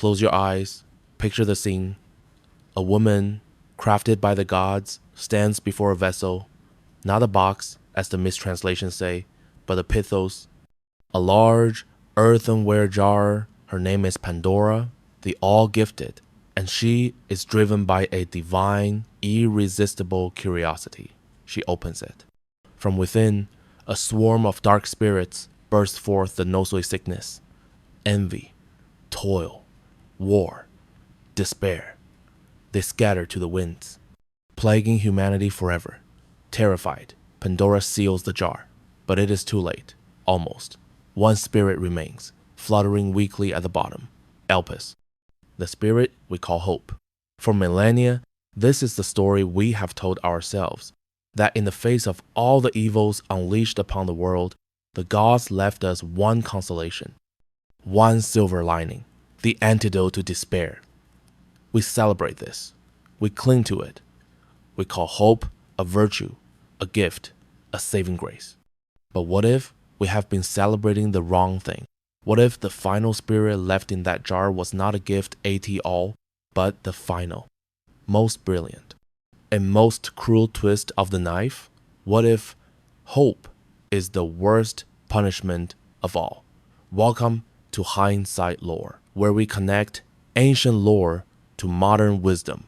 Close your eyes, picture the scene. A woman, crafted by the gods, stands before a vessel, not a box, as the mistranslations say, but a Pithos. A large earthenware jar, her name is Pandora, the all-gifted, and she is driven by a divine, irresistible curiosity. She opens it. From within, a swarm of dark spirits bursts forth the nosoi sickness, envy, toil, war, despair. They scatter to the winds, plaguing humanity forever. Terrified, Pandora seals the jar, but it is too late, almost. One spirit remains, fluttering weakly at the bottom, Elpis. The spirit we call hope. For millennia, this is the story we have told ourselves, that in the face of all the evils unleashed upon the world, the gods left us one consolation, one silver lining, the antidote to despair. We celebrate this. We cling to it. We call hope a virtue, a gift, a saving grace. But what if we have been celebrating the wrong thing? What if the final spirit left in that jar was not a gift at all, but the final, most brilliant, and most cruel twist of the knife? What if hope is the worst punishment of all? Welcome to Hindsight Lore, where we connect ancient lore to modern wisdom.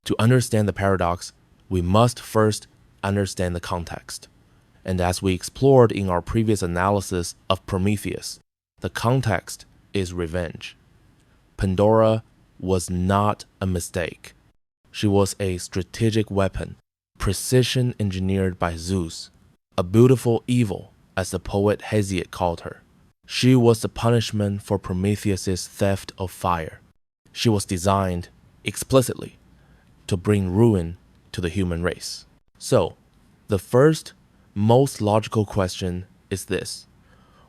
To understand the paradox, we must first understand the context. And as we explored in our previous analysis of Prometheus, the context is revenge. Pandora was not a mistake. She was a strategic weapon, precision engineered by Zeus, a beautiful evil, as the poet Hesiod called her. She was the punishment for Prometheus's theft of fire. She was designed, explicitly, to bring ruin to the human race. So, the first, most logical question is this.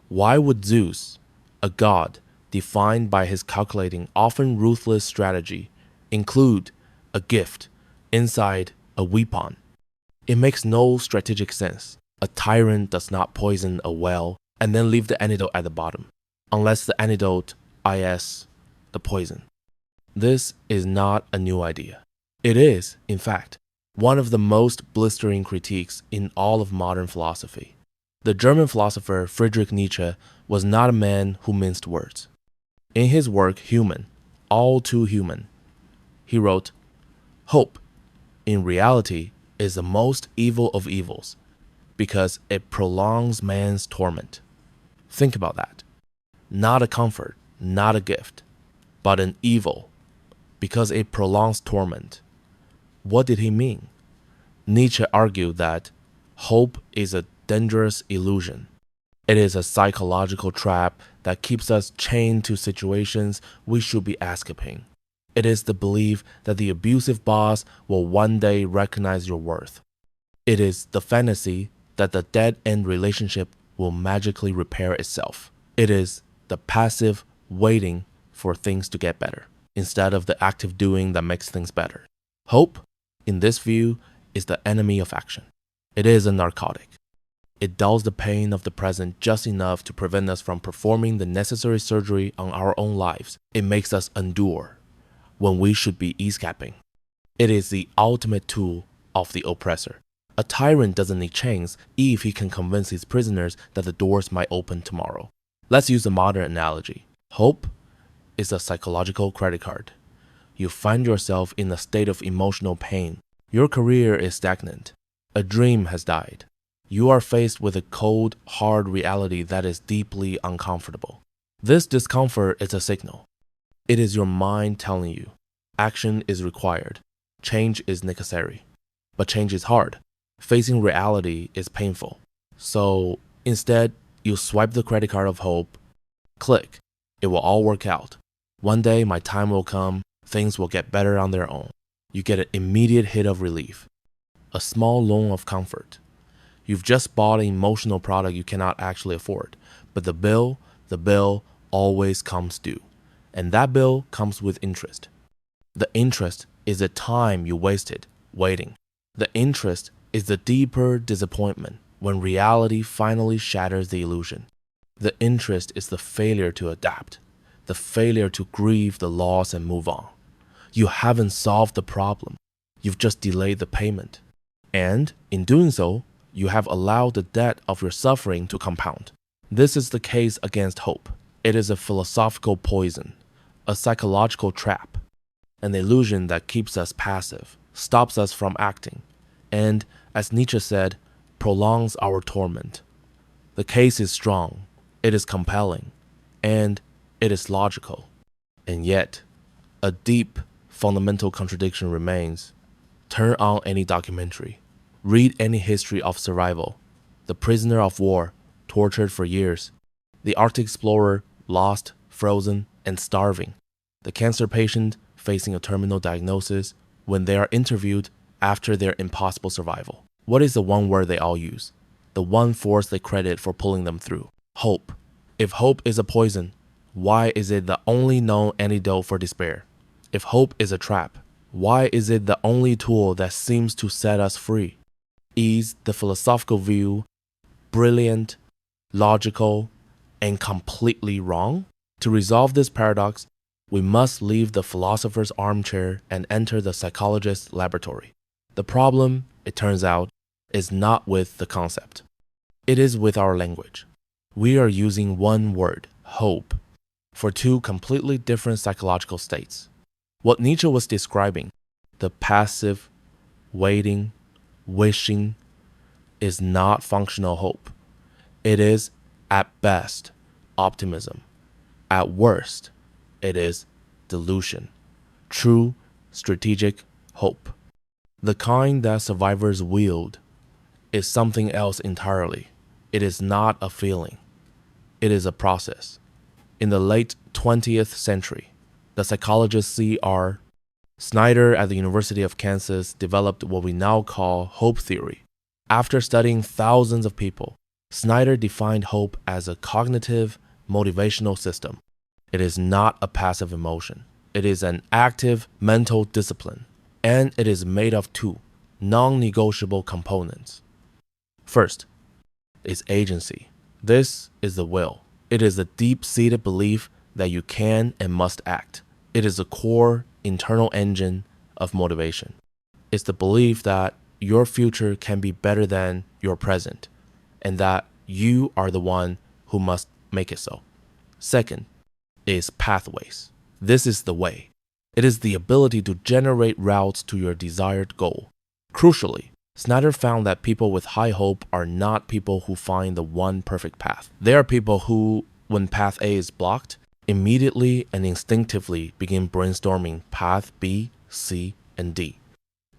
Why would Zeus, a god defined by his calculating, often ruthless strategy, include a gift inside a weapon? It makes no strategic sense. A tyrant does not poison a well and then leave the antidote at the bottom, unless the antidote is the poison. This is not a new idea. It is, in fact, one of the most blistering critiques in all of modern philosophy. The German philosopher Friedrich Nietzsche was not a man who minced words. In his work, Human, All Too Human, he wrote, "Hope, in reality, is the most evil of evils, because it prolongs man's torment." Think about that. Not a comfort, not a gift, but an evil, because it prolongs torment. What did he mean? Nietzsche argued that hope is a dangerous illusion. It is a psychological trap that keeps us chained to situations we should be escaping. It is the belief that the abusive boss will one day recognize your worth. It is the fantasy that the dead-end relationship will magically repair itself. It is the passive waiting for things to get better, instead of the active doing that makes things better. Hope, in this view, is the enemy of action. It is a narcotic. It dulls the pain of the present just enough to prevent us from performing the necessary surgery on our own lives. It makes us endure when we should be escaping. It is the ultimate tool of the oppressor. A tyrant doesn't need chains if he can convince his prisoners that the doors might open tomorrow. Let's use a modern analogy. Hope is a psychological credit card. You find yourself in a state of emotional pain. Your career is stagnant. A dream has died. You are faced with a cold, hard reality that is deeply uncomfortable. This discomfort is a signal. It is your mind telling you action is required. Change is necessary. But change is hard. Facing reality is painful. So instead, you swipe the credit card of hope. Click. It will all work out. One day my time will come. Things will get better on their own. You get an immediate hit of relief. A small loan of comfort. You've just bought an emotional product you cannot actually afford. But the bill always comes due. And that bill comes with interest. The interest is the time you wasted waiting. The interest is the deeper disappointment when reality finally shatters the illusion. The interest is the failure to adapt. the failure to grieve the loss and move on. You haven't solved the problem, you've just delayed the payment. And in doing so, you have allowed the debt of your suffering to compound. This is the case against hope. It is a philosophical poison, a psychological trap, an illusion that keeps us passive, stops us from acting, and, as Nietzsche said, prolongs our torment. The case is strong, it is compelling, and it is logical. And yet, a deep, fundamental contradiction remains. Turn on any documentary. Read any history of survival. The prisoner of war, tortured for years. The Arctic explorer, lost, frozen, and starving. The cancer patient facing a terminal diagnosis when they are interviewed after their impossible survival. What is the one word they all use? The one force they credit for pulling them through? Hope. If hope is a poison, why is it the only known antidote for despair? If hope is a trap, why is it the only tool that seems to set us free? Is the philosophical view brilliant, logical, and completely wrong? To resolve this paradox, we must leave the philosopher's armchair and enter the psychologist's laboratory. The problem, it turns out, is not with the concept. It is with our language. We are using one word, hope, for two completely different psychological states. What Nietzsche was describing, the passive, waiting, wishing, is not functional hope. It is, at best, optimism. At worst, it is delusion. True, strategic hope. The kind that survivors wield is something else entirely. It is not a feeling. It is a process. In the late 20th century, the psychologist C.R. Snyder at the University of Kansas developed what we now call hope theory. After studying thousands of people, Snyder defined hope as a cognitive, motivational system. It is not a passive emotion. It is an active mental discipline, and it is made of two non-negotiable components. First is agency. This is the will. It is a deep-seated belief that you can and must act. It is a core internal engine of motivation. It's the belief that your future can be better than your present, and that you are the one who must make it so. Second is pathways. This is the way. It is the ability to generate routes to your desired goal. Crucially, Snyder found that people with high hope are not people who find the one perfect path. They are people who, when path A is blocked, immediately and instinctively begin brainstorming path B, C, and D.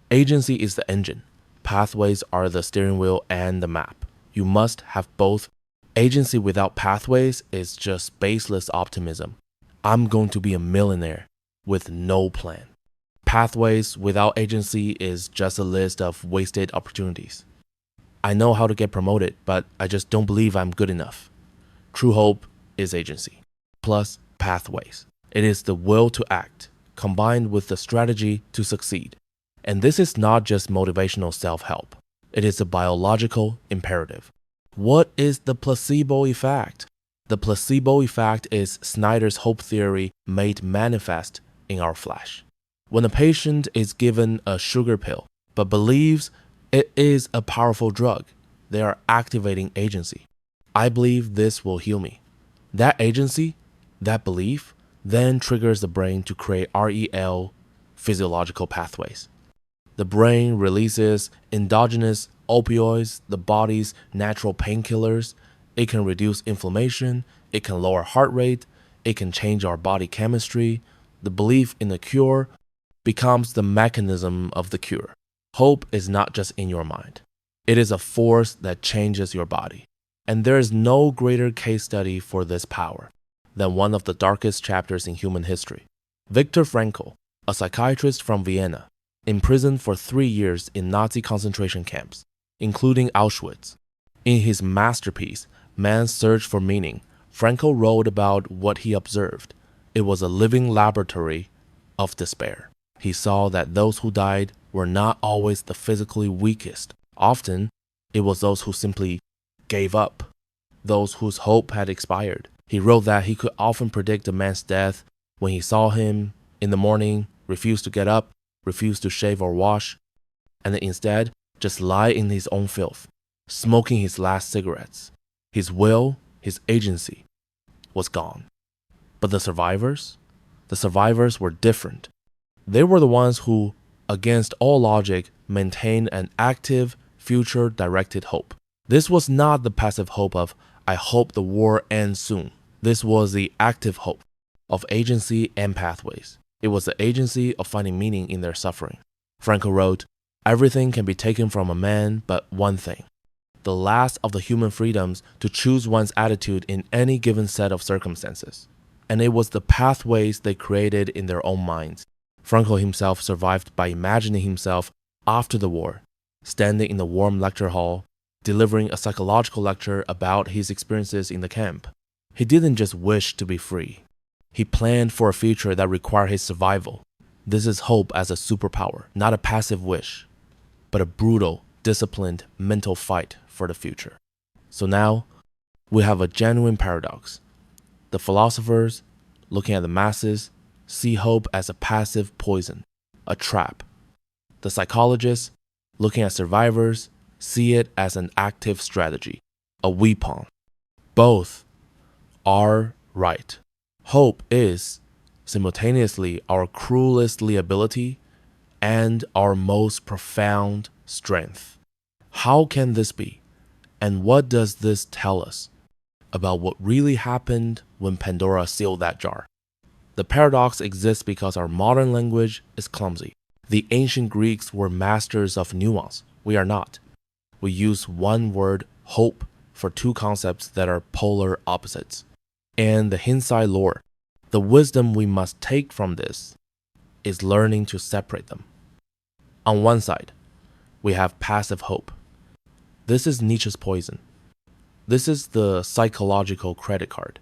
Agency is the engine. Pathways are the steering wheel and the map. You must have both. Agency without pathways is just baseless optimism. I'm going to be a millionaire with no plan. Pathways without agency is just a list of wasted opportunities. I know how to get promoted, but I just don't believe I'm good enough. True hope is agency, plus pathways. It is the will to act, combined with the strategy to succeed. And this is not just motivational self-help. It is a biological imperative. What is the placebo effect? The placebo effect is Snyder's hope theory made manifest in our flesh. When a patient is given a sugar pill, but believes it is a powerful drug, they are activating agency. I believe this will heal me. That agency, that belief, then triggers the brain to create REL physiological pathways. The brain releases endogenous opioids, the body's natural painkillers. It can reduce inflammation, it can lower heart rate, it can change our body chemistry. The belief in the cure becomes the mechanism of the cure. Hope is not just in your mind. It is a force that changes your body. And there is no greater case study for this power than one of the darkest chapters in human history. Viktor Frankl, a psychiatrist from Vienna, imprisoned for 3 years in Nazi concentration camps, including Auschwitz. In his masterpiece, Man's Search for Meaning, Frankl wrote about what he observed. It was a living laboratory of despair. He saw that those who died were not always the physically weakest. Often, it was those who simply gave up, those whose hope had expired. He wrote that he could often predict a man's death when he saw him in the morning, refuse to get up, refuse to shave or wash, and then instead just lie in his own filth, smoking his last cigarettes. His will, his agency, was gone. But the survivors were different. They were the ones who, against all logic, maintained an active, future-directed hope. This was not the passive hope of, I hope the war ends soon. This was the active hope of agency and pathways. It was the agency of finding meaning in their suffering. Franco wrote, everything can be taken from a man but one thing, the last of the human freedoms to choose one's attitude in any given set of circumstances. And it was the pathways they created in their own minds. Franco himself survived by imagining himself after the war, standing in the warm lecture hall, delivering a psychological lecture about his experiences in the camp. He didn't just wish to be free. He planned for a future that required his survival. This is hope as a superpower, not a passive wish, but a brutal, disciplined mental fight for the future. So now, we have a genuine paradox. The philosophers, looking at the masses, see hope as a passive poison, a trap. The psychologists, looking at survivors, see it as an active strategy, a weapon. Both are right. Hope is simultaneously our cruelest liability and our most profound strength. How can this be? And what does this tell us about what really happened when Pandora sealed that jar? The paradox exists because our modern language is clumsy. The ancient Greeks were masters of nuance. We are not. We use one word, hope, for two concepts that are polar opposites. And the Hindsight Lore, the wisdom we must take from this, is learning to separate them. On one side, we have passive hope. This is Nietzsche's poison. This is the psychological credit card.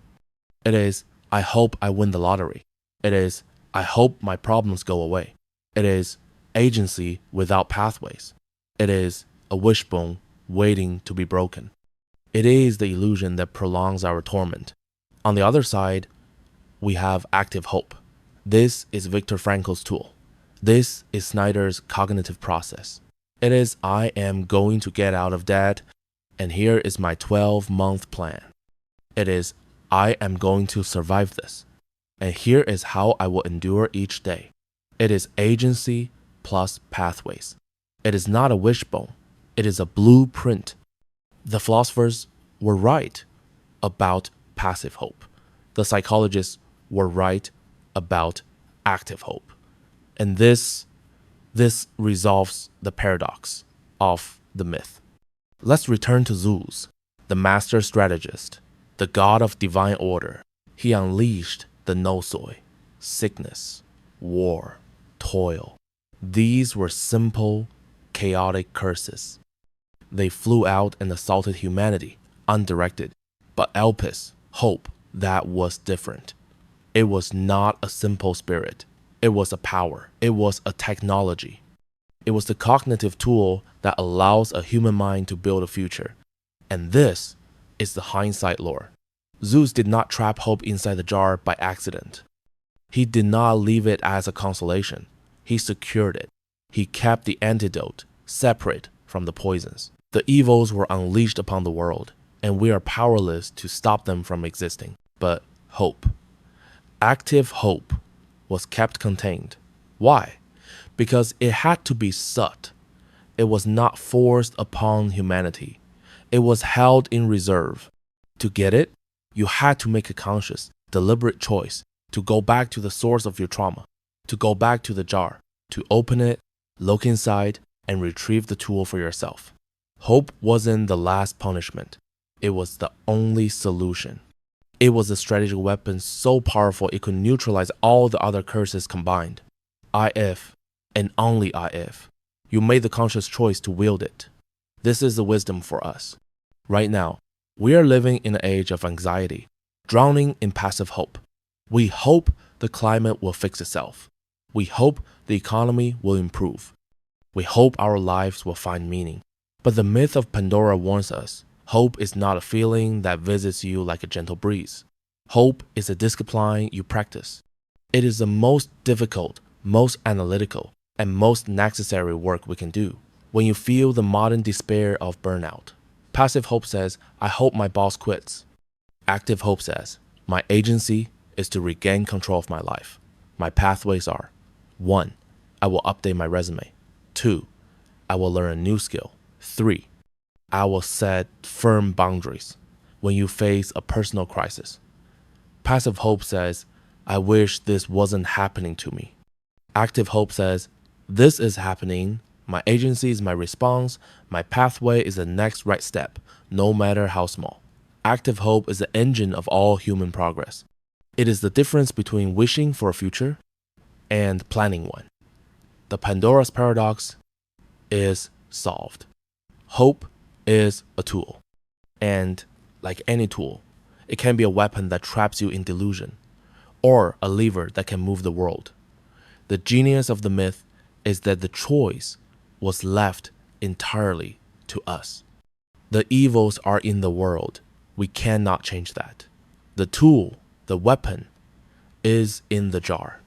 It is, I hope I win the lottery. It is, I hope my problems go away. It is agency without pathways. It is a wishbone waiting to be broken. It is the illusion that prolongs our torment. On the other side, we have active hope. This is Viktor Frankl's tool. This is Snyder's cognitive process. It is, I am going to get out of debt, and here is my 12-month plan. It is, I am going to survive this, and here is how I will endure each day. It is agency plus pathways. It is not a wishbone. It is a blueprint. The philosophers were right about passive hope. The psychologists were right about active hope. And this resolves the paradox of the myth. Let's return to Zeus, the master strategist, the god of divine order. He unleashed the nosoi, sickness, war, toil. These were simple, chaotic curses. They flew out and assaulted humanity, undirected. But Elpis, hope, that was different. It was not a simple spirit. It was a power. It was a technology. It was the cognitive tool that allows a human mind to build a future. And this is the Hindsight Lore. Zeus did not trap hope inside the jar by accident. He did not leave it as a consolation. He secured it. He kept the antidote separate from the poisons. The evils were unleashed upon the world, and we are powerless to stop them from existing. But hope, active hope, was kept contained. Why? Because it had to be sought. It was not forced upon humanity. It was held in reserve. To get it, you had to make a conscious, deliberate choice to go back to the source of your trauma, to go back to the jar, to open it, look inside, and retrieve the tool for yourself. Hope wasn't the last punishment. It was the only solution. It was a strategic weapon so powerful it could neutralize all the other curses combined. If, and only if, you made the conscious choice to wield it. This is the wisdom for us. Right now, we are living in an age of anxiety, drowning in passive hope. We hope the climate will fix itself. We hope the economy will improve. We hope our lives will find meaning. But the myth of Pandora warns us, hope is not a feeling that visits you like a gentle breeze. Hope is a discipline you practice. It is the most difficult, most analytical, and most necessary work we can do. When you feel the modern despair of burnout, passive hope says, I hope my boss quits. Active hope says, my agency is to regain control of my life. My pathways are 1. I will update my resume. 2. I will learn a new skill. 3. I will set firm boundaries when you face a personal crisis. Passive hope says, I wish this wasn't happening to me. Active hope says, this is happening. My agency is my response. My pathway is the next right step, no matter how small. Active hope is the engine of all human progress. It is the difference between wishing for a future and planning one. The Pandora's paradox is solved. Hope is a tool. And like any tool, it can be a weapon that traps you in delusion, or a lever that can move the world. The genius of the myth is that the choice was left entirely to us. The evils are in the world. We cannot change that. The tool, the weapon, is in the jar.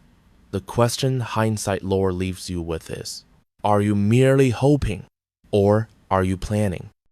The question Hindsight Lore leaves you with is, are you merely hoping, or are you planning?